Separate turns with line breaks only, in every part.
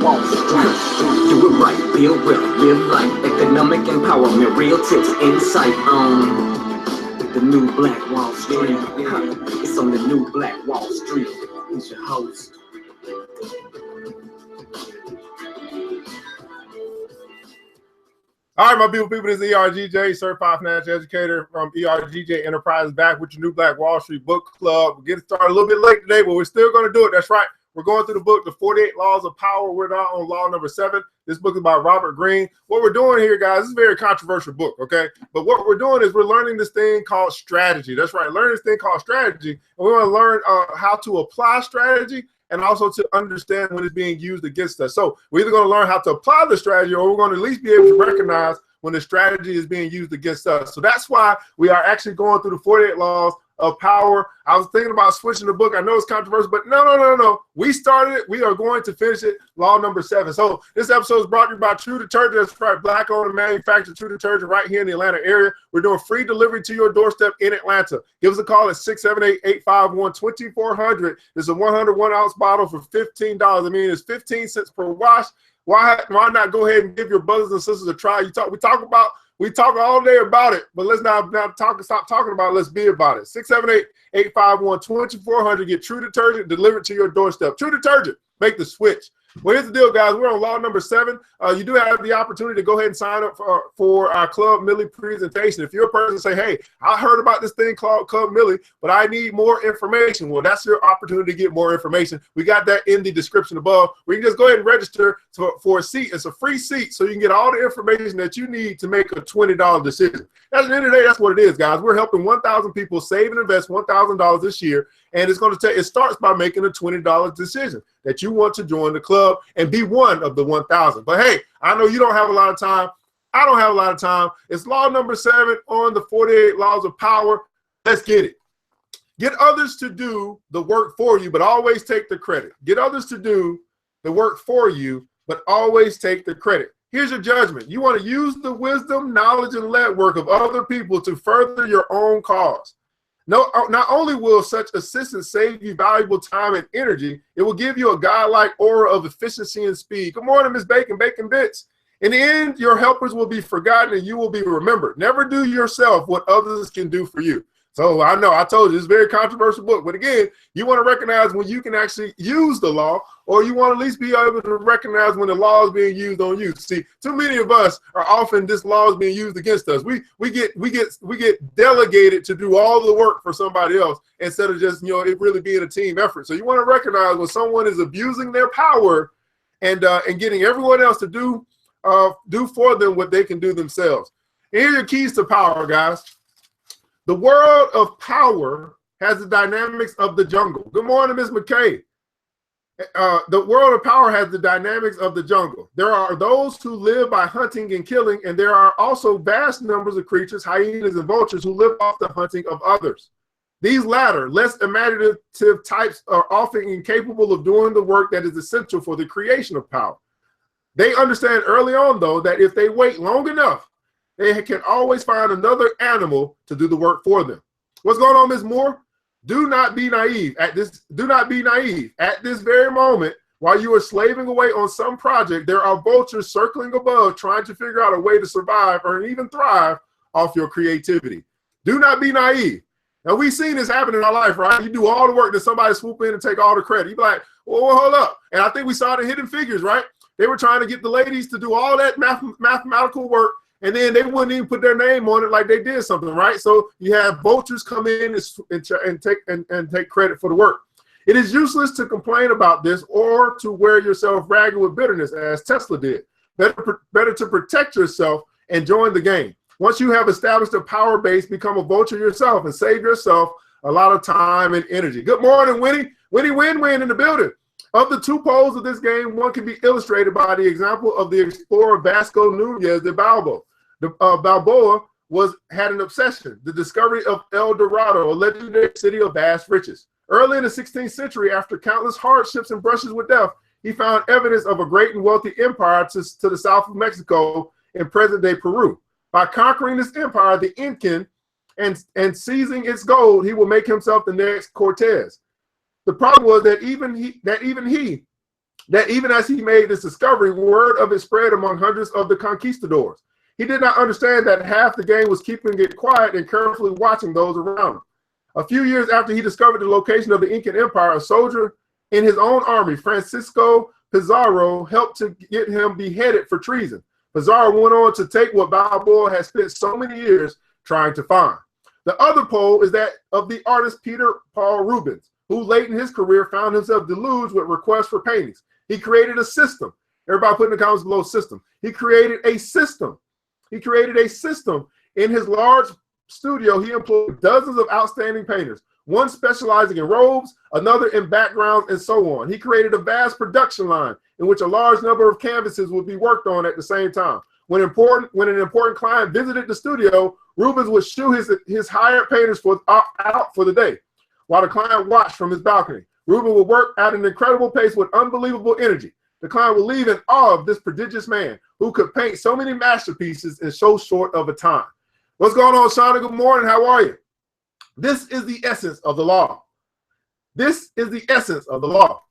Wall Street. Do it right, build wealth, live life, economic empowerment, real tips, insight on the new Black Wall Street. It's on the new Black Wall Street. He's your host.
All right, my beautiful people, this is ERGJ, Certified Financial Educator from ERGJ Enterprises, back with your new Black Wall Street Book Club. We're getting started a little bit late today, but we're still going to do it. That's right. We're going through the book, The 48 Laws of Power. We're now on law number 7. This book is by Robert Greene. What we're doing here, guys, this is a very controversial book, okay? But what we're doing is we're learning this thing called strategy. That's right, learning this thing called strategy. And we want to learn how to apply strategy and also to understand when it's being used against us. So we're either going to learn how to apply the strategy, or we're going to at least be able to recognize when the strategy is being used against us. So that's why we are actually going through the 48 Laws of Power. I was thinking about switching the book. I know it's controversial, but no. We started it. We are going to finish it. Law number 7. So this episode is brought to you by True Detergent. That's right, Black-owned and manufactured True Detergent right here in the Atlanta area. We're doing free delivery to your doorstep in Atlanta. Give us a call at 678-851-2400. This is a 101-ounce bottle for $15. I mean, it's 15 cents per wash. Why not go ahead and give your brothers and sisters a try? We talk all day about it, but let's stop talking about it. Let's be about it. 678-851-2400. Get True Detergent delivered to your doorstep. True Detergent, make the switch. Well, here's the deal, guys. We're on law number 7. You do have the opportunity to go ahead and sign up for our Club Millie presentation. If you're a person say, hey, I heard about this thing called Club Millie, but I need more information. Well, that's your opportunity to get more information. We got that in the description above. We can just go ahead and register for a seat. It's a free seat, so you can get all the information that you need to make a $20 decision. At the end of the day, that's what it is, guys. We're helping 1,000 people save and invest $1,000 this year. And it's going to take, it starts by making a $20 decision that you want to join the club and be one of the 1,000. But hey, I know you don't have a lot of time. I don't have a lot of time. It's law number 7 on the 48 Laws of Power. Let's get it. Get others to do the work for you, but always take the credit. Get others to do the work for you, but always take the credit. Here's your judgment. You want to use the wisdom, knowledge, and network of other people to further your own cause. No, not only will such assistance save you valuable time and energy, it will give you a godlike aura of efficiency and speed. Good morning, Miss Bacon Bits. In the end, your helpers will be forgotten and you will be remembered. Never do yourself what others can do for you. So I know I told you it's a very controversial book, but again, you want to recognize when you can actually use the law, or you want to at least be able to recognize when the law is being used on you. See, too many of us are often this law is being used against us. We get delegated to do all the work for somebody else instead of just it really being a team effort. So you want to recognize when someone is abusing their power and getting everyone else to do for them what they can do themselves. And here are your keys to power, guys. The world of power has the dynamics of the jungle. Good morning, Ms. McKay. The world of power has the dynamics of the jungle. There are those who live by hunting and killing, and there are also vast numbers of creatures, hyenas and vultures, who live off the hunting of others. These latter, less imaginative types are often incapable of doing the work that is essential for the creation of power. They understand early on, though, that if they wait long enough, they can always find another animal to do the work for them. What's going on, Ms. Moore? Do not be naive at this. Do not be naive. At this very moment, while you are slaving away on some project, there are vultures circling above trying to figure out a way to survive or even thrive off your creativity. Do not be naive. Now, we've seen this happen in our life, right? You do all the work, then somebody swoop in and take all the credit. You be like, well, hold up. And I think we saw it in Hidden Figures, right? They were trying to get the ladies to do all that mathematical work, and then they wouldn't even put their name on it like they did something, right? So you have vultures come in and take credit for the work. It is useless to complain about this or to wear yourself ragged with bitterness, as Tesla did. Better to protect yourself and join the game. Once you have established a power base, become a vulture yourself and save yourself a lot of time and energy. Good morning, Winnie. Winnie Win-Win in the building. Of the two poles of this game, one can be illustrated by the example of the explorer Vasco Nunez de Balboa. Balboa had an obsession, the discovery of El Dorado, a legendary city of vast riches. Early in the 16th century, after countless hardships and brushes with death, he found evidence of a great and wealthy empire to the south of Mexico in present-day Peru. By conquering this empire, the Incan, and seizing its gold, he will make himself the next Cortez. The problem was that even he that even as he made this discovery, word of it spread among hundreds of the conquistadors. He did not understand that half the game was keeping it quiet and carefully watching those around him. A few years after he discovered the location of the Incan Empire, a soldier in his own army, Francisco Pizarro, helped to get him beheaded for treason. Pizarro went on to take what Balboa had spent so many years trying to find. The other pole is that of the artist Peter Paul Rubens, who late in his career found himself deluged with requests for paintings. He created a system. Everybody put in the comments below system. He created a system. He created a system. In his large studio, he employed dozens of outstanding painters, one specializing in robes, another in backgrounds, and so on. He created a vast production line in which a large number of canvases would be worked on at the same time. When an important client visited the studio, Rubens would shoo his hired painters out for the day, while the client watched from his balcony. Rubens would work at an incredible pace with unbelievable energy. The client would leave in awe of this prodigious man who could paint so many masterpieces in so short of a time. What's going on, Shauna? Good morning. How are you? This is the essence of the law. This is the essence of the law.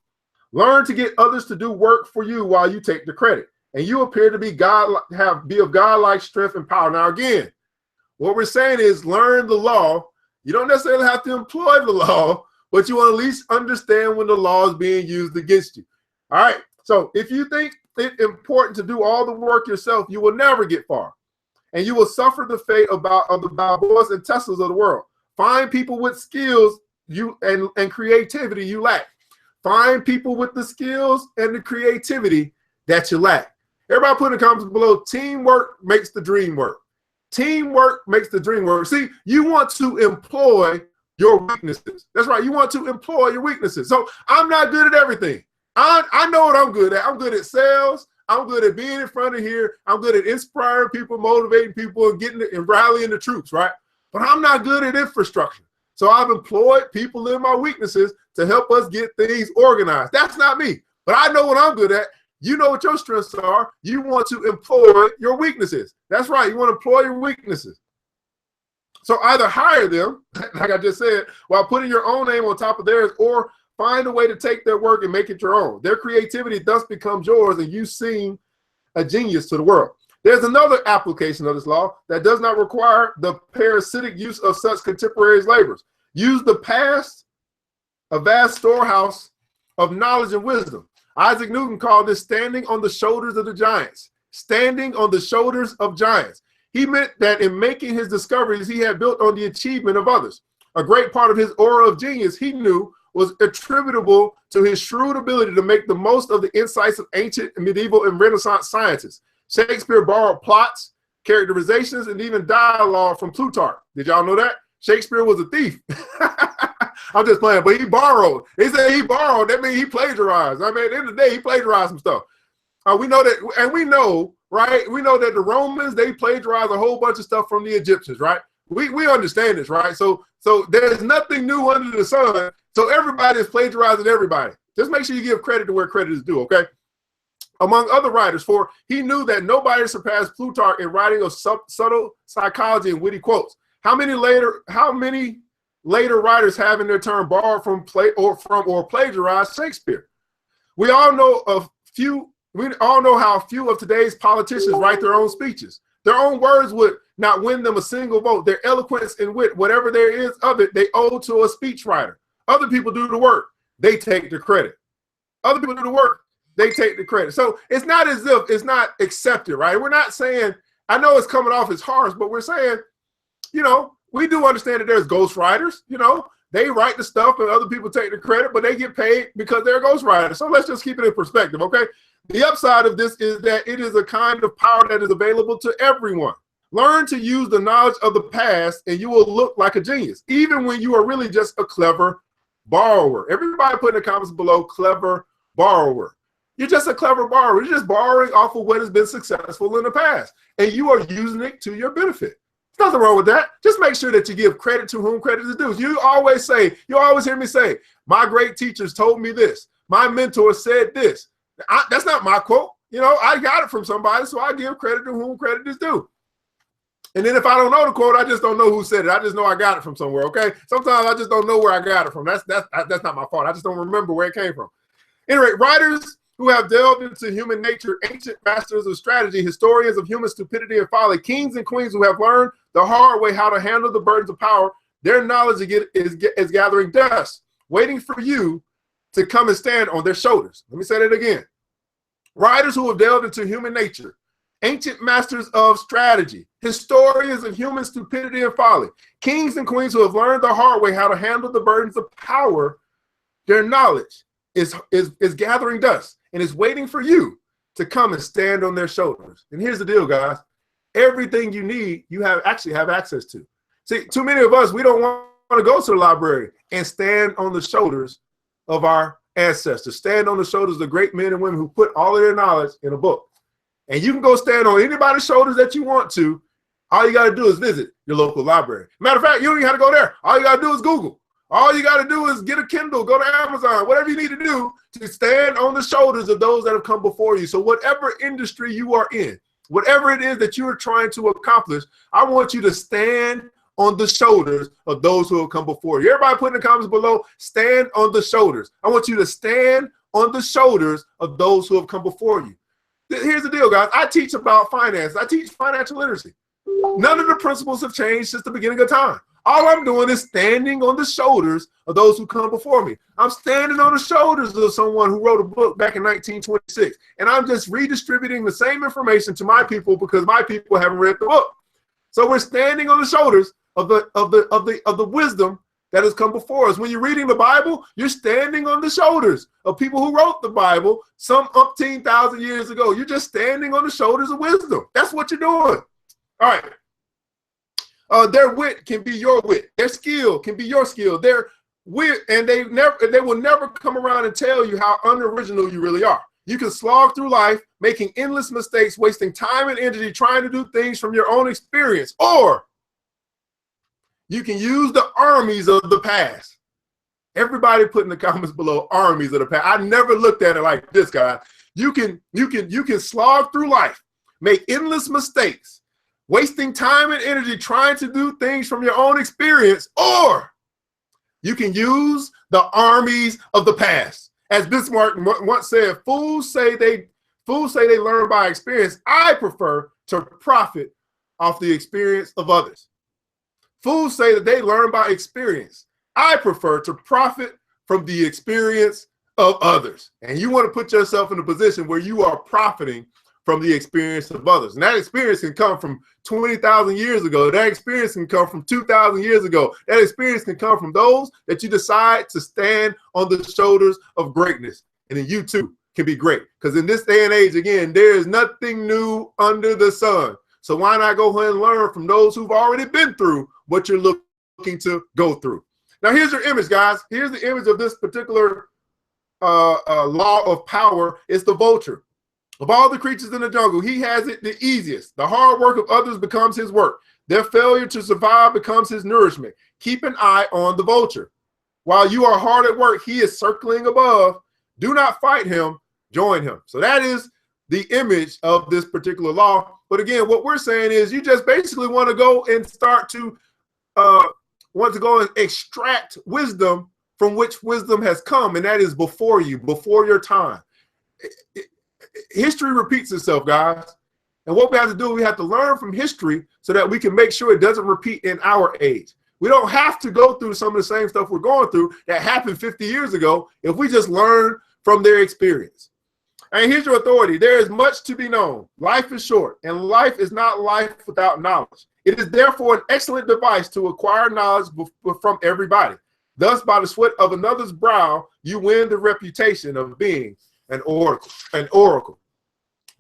Learn to get others to do work for you while you take the credit, and you appear to be of godlike strength and power. Now, again, what we're saying is learn the law. You don't necessarily have to employ the law, but you want to at least understand when the law is being used against you. All right. So if you think it's important to do all the work yourself, you will never get far, and you will suffer the fate of the Balboas and Teslas of the world. Find people with skills and creativity you lack. Find people with the skills and the creativity that you lack. Everybody put in the comments below, teamwork makes the dream work. Teamwork makes the dream work. See, you want to employ your weaknesses. That's right. You want to employ your weaknesses. So I'm not good at everything. I know what I'm good at. I'm good at sales. I'm good at being in front of here. I'm good at inspiring people, motivating people, and rallying the troops, right? But I'm not good at infrastructure. So I've employed people in my weaknesses to help us get things organized. That's not me, but I know what I'm good at. You know what your strengths are. You want to employ your weaknesses. That's right. You want to employ your weaknesses. So either hire them, like I just said, while putting your own name on top of theirs, or find a way to take their work and make it your own. Their creativity thus becomes yours, and you seem a genius to the world. There's another application of this law that does not require the parasitic use of such contemporaries' labors. Use the past, a vast storehouse of knowledge and wisdom. Isaac Newton called this standing on the shoulders of the giants. Standing on the shoulders of giants. He meant that in making his discoveries, he had built on the achievement of others. A great part of his aura of genius, he knew, was attributable to his shrewd ability to make the most of the insights of ancient, medieval, and Renaissance sciences. Shakespeare borrowed plots, characterizations, and even dialogue from Plutarch. Did y'all know that? Shakespeare was a thief. I'm just playing, but he borrowed. They say he borrowed. That means he plagiarized. I mean, at the end of the day, he plagiarized some stuff. We know that, and we know, right? We know that the Romans, they plagiarized a whole bunch of stuff from the Egyptians, right? We understand this, right? So there's nothing new under the sun. So everybody is plagiarizing everybody. Just make sure you give credit to where credit is due, okay? Among other writers, for he knew that nobody surpassed Plutarch in writing of subtle psychology and witty quotes. How many later writers have in their turn borrowed from or plagiarized Shakespeare? We all know how few of today's politicians write their own speeches. Their own words would not win them a single vote. Their eloquence and wit, whatever there is of it, they owe to a speechwriter. Other people do the work. They take the credit. Other people do the work. They take the credit. So it's not as if it's not accepted, right? We're not saying, I know it's coming off as harsh, but we're saying, you know, we do understand that there's ghostwriters, you know, they write the stuff and other people take the credit, but they get paid because they're ghostwriters. So let's just keep it in perspective, okay? The upside of this is that it is a kind of power that is available to everyone. Learn to use the knowledge of the past and you will look like a genius, even when you are really just a clever borrower. Everybody put in the comments below, clever borrower. You're just a clever borrower. You're just borrowing off of what has been successful in the past, and you are using it to your benefit. There's nothing wrong with that. Just make sure that you give credit to whom credit is due. You always hear me say, my great teachers told me this. My mentor said this. That's not my quote. You know, I got it from somebody, so I give credit to whom credit is due. And then if I don't know the quote, I just don't know who said it. I just know I got it from somewhere, okay? Sometimes I just don't know where I got it from. That's not my fault. I just don't remember where it came from. Anyway, writers who have delved into human nature, ancient masters of strategy, historians of human stupidity and folly, kings and queens who have learned the hard way how to handle the burdens of power. Their knowledge is gathering dust, waiting for you to come and stand on their shoulders. Let me say that again. Writers who have delved into human nature, ancient masters of strategy, historians of human stupidity and folly, kings and queens who have learned the hard way how to handle the burdens of power. Their knowledge is gathering dust and is waiting for you to come and stand on their shoulders. And here's the deal, guys. Everything you need, you actually have access to. See, too many of us, we don't want to go to the library and stand on the shoulders of our ancestors, stand on the shoulders of the great men and women who put all of their knowledge in a book. And you can go stand on anybody's shoulders that you want to. All you got to do is visit your local library. Matter of fact, you don't even have to go there. All you got to do is Google. All you got to do is get a Kindle, go to Amazon, whatever you need to do to stand on the shoulders of those that have come before you. So whatever industry you are in, whatever it is that you are trying to accomplish, I want you to stand on the shoulders of those who have come before you. Everybody put in the comments below, stand on the shoulders. I want you to stand on the shoulders of those who have come before you. Here's the deal, guys. I teach about finance. I teach financial literacy. None of the principles have changed since the beginning of time. All I'm doing is standing on the shoulders of those who come before me. I'm standing on the shoulders of someone who wrote a book back in 1926, and I'm just redistributing the same information to my people because my people haven't read the book. So we're standing on the shoulders of the wisdom that has come before us. When you're reading the Bible, you're standing on the shoulders of people who wrote the Bible some umpteen thousand years ago. You're just standing on the shoulders of wisdom. That's what you're doing. All right. Their wit can be your wit. Their skill can be your skill. Their wit, and they will never come around and tell you how unoriginal you really are. You can slog through life, making endless mistakes, wasting time and energy trying to do things from your own experience, or you can use the armies of the past. Everybody put in the comments below armies of the past. I never looked at it like this, guys. You can slog through life, make endless mistakes, wasting time and energy trying to do things from your own experience, or you can use the armies of the past. As Bismarck once said, fools say they learn by experience. I prefer to profit off the experience of others. Fools say that they learn by experience. I prefer to profit from the experience of others. And you want to put yourself in a position where you are profiting from the experience of others. And that experience can come from 20,000 years ago. That experience can come from 2,000 years ago. That experience can come from those that you decide to stand on the shoulders of greatness. And then you too can be great. Because in this day and age, again, there is nothing new under the sun. So why not go ahead and learn from those who've already been through what you're looking to go through. Now, here's your image, guys. Here's the image of this particular law of power. It's the vulture. Of all the creatures in the jungle, he has it the easiest. The hard work of others becomes his work. Their failure to survive becomes his nourishment. Keep an eye on the vulture. While you are hard at work, he is circling above. Do not fight him, join him. So that is the image of this particular law. But again, what we're saying is you just basically want to go and start to extract wisdom from which wisdom has come, and that is before you, before your time. History repeats itself, guys. And what we have to do, we have to learn from history so that we can make sure it doesn't repeat in our age. We don't have to go through some of the same stuff we're going through that happened 50 years ago if we just learn from their experience. And here's your authority. There is much to be known. Life is short, and life is not life without knowledge. It is therefore an excellent device to acquire knowledge from everybody. Thus, by the sweat of another's brow, you win the reputation of being an oracle.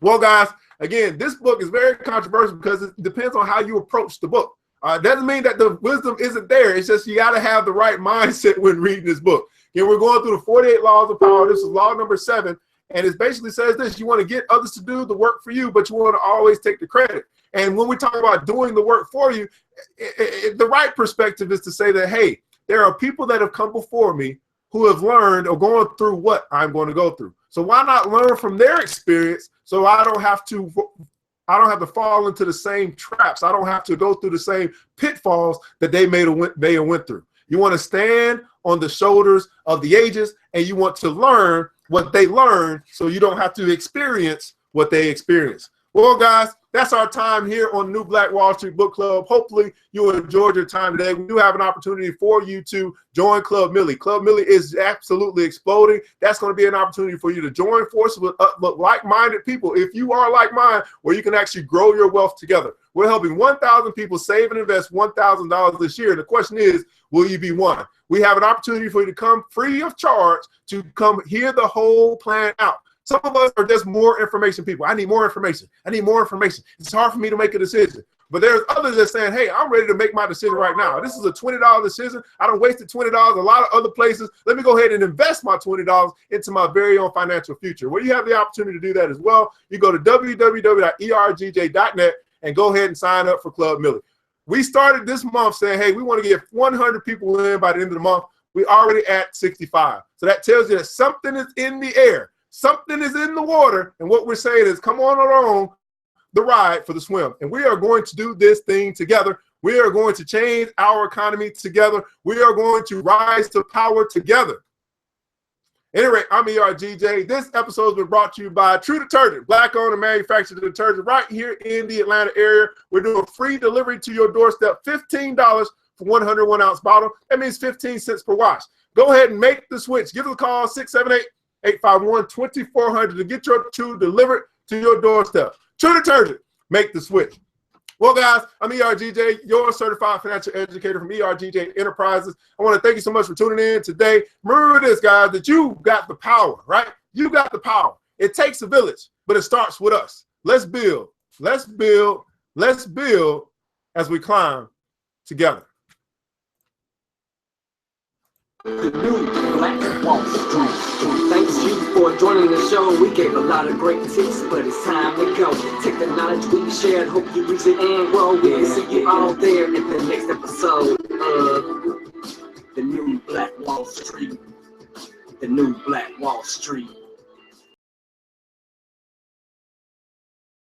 Well, guys, again, this book is very controversial because it depends on how you approach the book. Doesn't mean that the wisdom isn't there. It's just you got to have the right mindset when reading this book. Again, we're going through the 48 laws of power. This is law number 7. And it basically says this: you want to get others to do the work for you, but you want to always take the credit. And when we talk about doing the work for you, the right perspective is to say that, hey, there are people that have come before me who have learned or gone through what I'm going to go through. So why not learn from their experience so I don't have to fall into the same traps. I don't have to go through the same pitfalls that they may have went through. You want to stand on the shoulders of the ages, and you want to learn what they learned so you don't have to experience what they experience. Well, guys, that's our time here on New Black Wall Street Book Club. Hopefully, you enjoyed your time today. We do have an opportunity for you to join Club Millie. Club Millie is absolutely exploding. That's going to be an opportunity for you to join forces with like-minded people, if you are like-minded, where you can actually grow your wealth together. We're helping 1,000 people save and invest $1,000 this year. The question is, will you be one? We have an opportunity for you to come free of charge to come hear the whole plan out. Some of us are just more information people. I need more information. I need more information. It's hard for me to make a decision. But there's others that are saying, hey, I'm ready to make my decision right now. This is a $20 decision. I don't wasted $20 a lot of other places. Let me go ahead and invest my $20 into my very own financial future. Well, you have the opportunity to do that as well. You go to www.ergj.net and go ahead and sign up for Club Millie. We started this month saying, hey, we want to get 100 people in by the end of the month. We're already at 65. So that tells you that something is in the air. Something is in the water, and what we're saying is come on along the ride for the swim. And we are going to do this thing together. We are going to change our economy together. We are going to rise to power together. Anyway, I'm ERGJ. This episode has been brought to you by True Detergent, Black-owned and manufactured detergent right here in the Atlanta area. We're doing free delivery to your doorstep, $15 for 101-ounce bottle. That means 15 cents per wash. Go ahead and make the switch. Give us a call, 678-851-2400 to get your True delivered to your doorstep. True Detergent, make the switch. Well, guys, I'm ERGJ, your certified financial educator from ERGJ Enterprises. I want to thank you so much for tuning in today. Remember this, guys, that you got the power, right? You got the power. It takes a village, but it starts with us. Let's build. Let's build. Let's build as we climb together.
The new Black Wall Street. Thanks you for joining the show. We gave a lot of great tips, but it's time to go. Take the knowledge we shared, hope you reach it and grow. We'll see you all there in the next episode of The New Black Wall Street. The New Black Wall Street.